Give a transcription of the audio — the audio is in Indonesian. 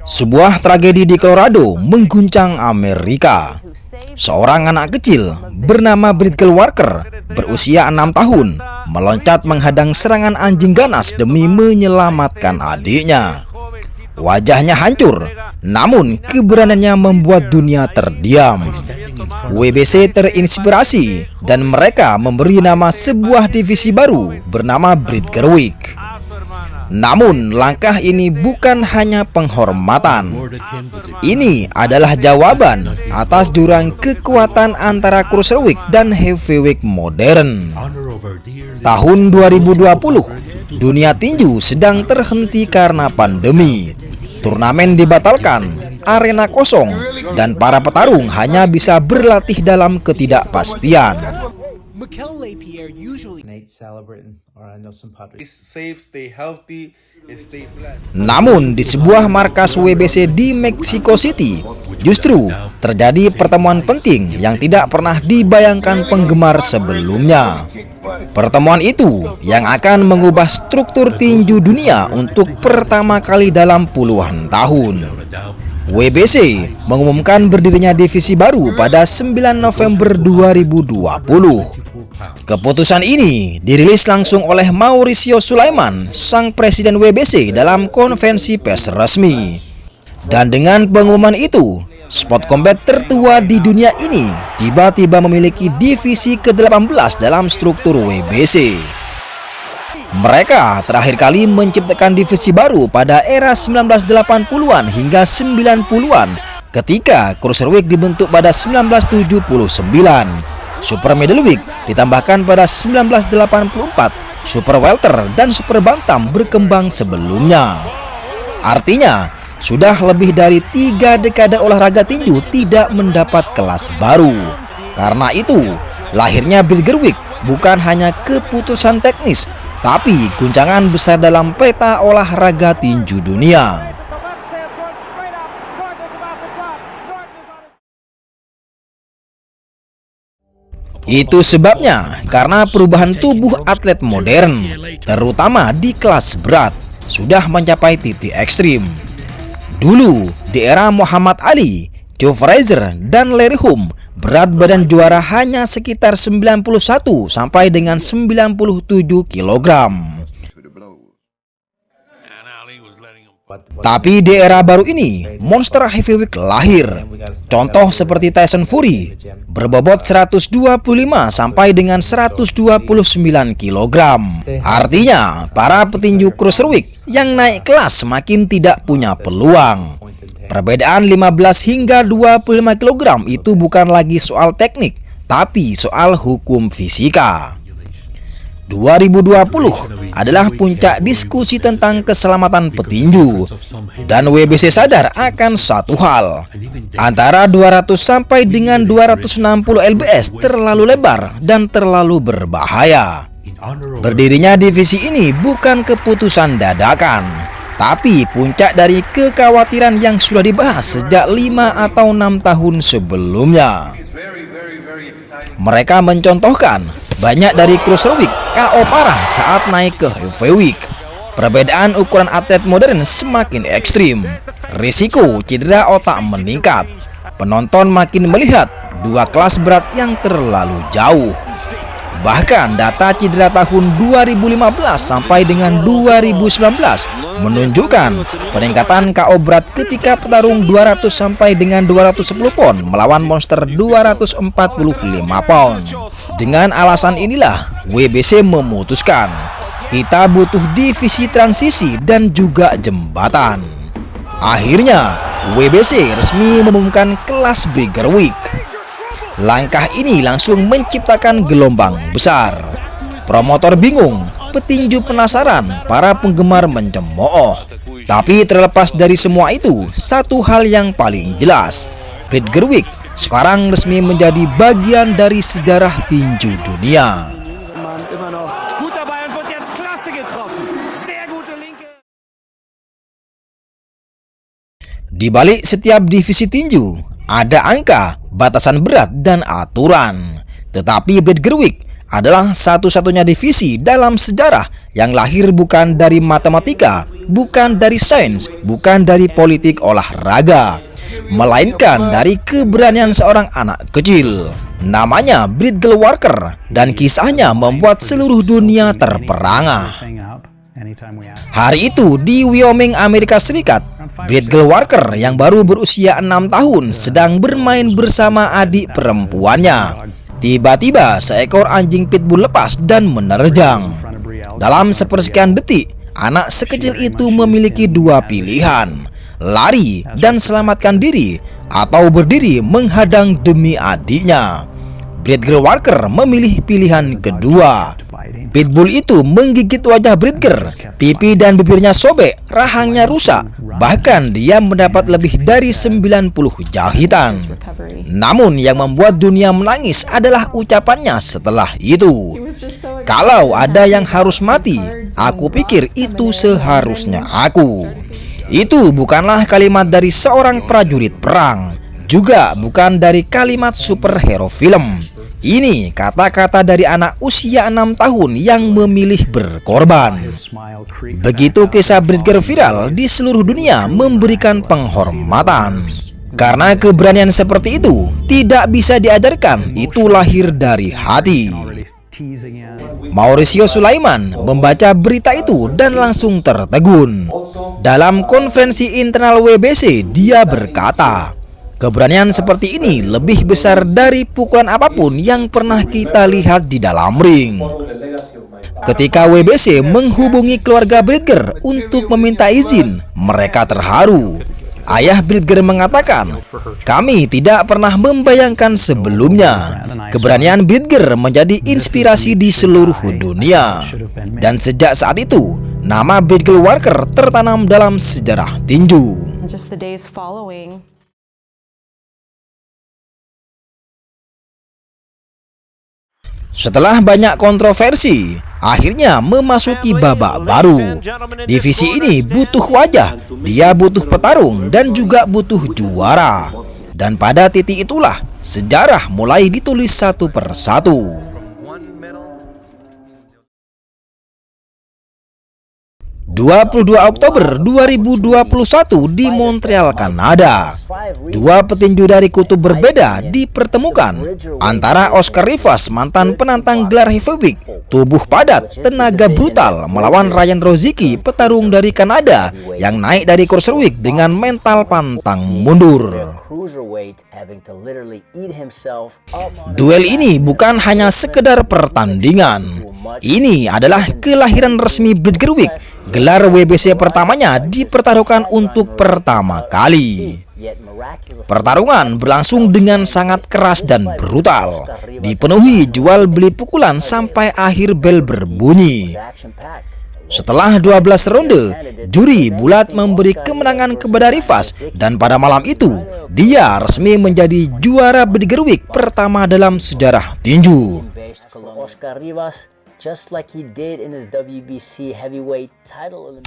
Sebuah tragedi di Colorado mengguncang Amerika. Seorang anak kecil bernama Brittle Walker berusia 6 tahun meloncat menghadang serangan anjing ganas demi menyelamatkan adiknya. Wajahnya hancur, namun keberaniannya membuat dunia terdiam. WBC terinspirasi dan mereka memberi nama sebuah divisi baru bernama Brit Gerwig. Namun langkah ini bukan hanya penghormatan. Ini adalah jawaban atas jurang kekuatan antara cruiserweight dan heavyweight modern. Tahun 2020, dunia tinju sedang terhenti karena pandemi. Turnamen dibatalkan, arena kosong, dan para petarung hanya bisa berlatih dalam ketidakpastian. Namun di sebuah markas WBC di Mexico City, justru terjadi pertemuan penting yang tidak pernah dibayangkan penggemar sebelumnya. Pertemuan itu yang akan mengubah struktur tinju dunia untuk pertama kali dalam puluhan tahun. WBC mengumumkan berdirinya divisi baru pada 9 November 2020. Keputusan ini dirilis langsung oleh Mauricio Sulaiman, sang presiden WBC dalam konvensi pers resmi. Dan dengan pengumuman itu, sport combat tertua di dunia ini tiba-tiba memiliki divisi ke-18 dalam struktur WBC. Mereka terakhir kali menciptakan divisi baru pada era 1980-an hingga 90-an ketika cruiserweight dibentuk pada 1979. Super middleweight ditambahkan pada 1984, super welter dan super bantam berkembang sebelumnya. Artinya, sudah lebih dari 3 dekade olahraga tinju tidak mendapat kelas baru. Karena itu, lahirnya Brit Gerwig bukan hanya keputusan teknis, tapi guncangan besar dalam peta olahraga tinju dunia. Itu sebabnya karena perubahan tubuh atlet modern, terutama di kelas berat, sudah mencapai titik ekstrim. Dulu, di era Muhammad Ali, Joe Frazier, dan Larry Holmes, berat badan juara hanya sekitar 91 sampai dengan 97 kg. Tapi di era baru ini, monster heavyweight lahir. Contoh seperti Tyson Fury, berbobot 125 sampai dengan 129 kg. Artinya, para petinju cruiserweight yang naik kelas semakin tidak punya peluang. Perbedaan 15 hingga 25 kg itu bukan lagi soal teknik, tapi soal hukum fisika. 2020 adalah puncak diskusi tentang keselamatan petinju, dan WBC sadar akan satu hal: antara 200 sampai dengan 260 lbs terlalu lebar dan terlalu berbahaya. Berdirinya divisi ini bukan keputusan dadakan, tapi puncak dari kekhawatiran yang sudah dibahas sejak 5 atau 6 tahun sebelumnya. Mereka mencontohkan banyak dari cruiserweight KO parah saat naik ke heavyweight. Perbedaan ukuran atlet modern semakin ekstrim. Risiko cedera otak meningkat. Penonton makin melihat 2 kelas berat yang terlalu jauh. Bahkan data cedera tahun 2015 sampai dengan 2019 menunjukkan peningkatan KO berat ketika petarung 200 sampai dengan 210 pon melawan monster 245 pon. Dengan alasan inilah WBC memutuskan kita butuh divisi transisi dan juga jembatan. Akhirnya WBC resmi mengumumkan kelas Brit Gerwig. Langkah ini langsung menciptakan gelombang besar. Promotor bingung, petinju penasaran, para penggemar mencemooh. Tapi terlepas dari semua itu, satu hal yang paling jelas: Brit Gerwig sekarang resmi menjadi bagian dari sejarah tinju dunia. Di balik setiap divisi tinju ada angka, batasan berat, dan aturan. Tetapi Brit Gerwig adalah satu-satunya divisi dalam sejarah yang lahir bukan dari matematika, bukan dari sains, bukan dari politik olahraga, melainkan dari keberanian seorang anak kecil. Namanya Bridgel Walker, dan kisahnya membuat seluruh dunia terperangah. Hari itu di Wyoming, Amerika Serikat, Bridgel Walker yang baru berusia 6 tahun sedang bermain bersama adik perempuannya. Tiba-tiba seekor anjing pitbull lepas dan menerjang. Dalam sepersekian detik, anak sekecil itu memiliki dua pilihan: lari dan selamatkan diri, atau berdiri menghadang demi adiknya. Bridgel Walker memilih pilihan kedua. Pitbull itu menggigit wajah Bridgel, pipi dan bibirnya sobek, rahangnya rusak, bahkan dia mendapat lebih dari 90 jahitan. Namun yang membuat dunia menangis adalah ucapannya setelah itu. Kalau ada yang harus mati, aku pikir itu seharusnya aku. Itu bukanlah kalimat dari seorang prajurit perang, juga bukan dari kalimat superhero film. Ini kata-kata dari anak usia 6 tahun yang memilih berkorban. Begitu kisah Bridgel viral di seluruh dunia memberikan penghormatan. Karena keberanian seperti itu tidak bisa diajarkan, itu lahir dari hati. Mauricio Sulaiman membaca berita itu dan langsung tertegun. Dalam konferensi internal WBC, dia berkata, keberanian seperti ini lebih besar dari pukulan apapun yang pernah kita lihat di dalam ring. Ketika WBC menghubungi keluarga Bridgel untuk meminta izin, mereka terharu. Ayah Bridgel mengatakan, kami tidak pernah membayangkan sebelumnya. Keberanian Bridgel menjadi inspirasi di seluruh dunia. Dan sejak saat itu, nama Bridgel Walker tertanam dalam sejarah tinju. Setelah banyak kontroversi, akhirnya memasuki babak baru. Divisi ini butuh wajah, dia butuh petarung, dan juga butuh juara. Dan pada titik itulah sejarah mulai ditulis satu persatu. 22 Oktober 2021 di Montreal, Kanada. Dua petinju dari kutub berbeda dipertemukan, antara Oscar Rivas, mantan penantang gelar heavyweight, tubuh padat, tenaga brutal, melawan Ryan Rozicki, petarung dari Kanada yang naik dari cruiserweight dengan mental pantang mundur. Duel ini bukan hanya sekedar pertandingan. Ini adalah kelahiran resmi Bridgerwick. Gelar WBC pertamanya dipertaruhkan untuk pertama kali. Pertarungan berlangsung dengan sangat keras dan brutal, dipenuhi jual beli pukulan sampai akhir bel berbunyi. Setelah 12 ronde, juri bulat memberi kemenangan kepada Rivas, dan pada malam itu dia resmi menjadi juara Bridgerwick pertama dalam sejarah tinju. Oscar Rivas, just like he did in his WBC heavyweight title.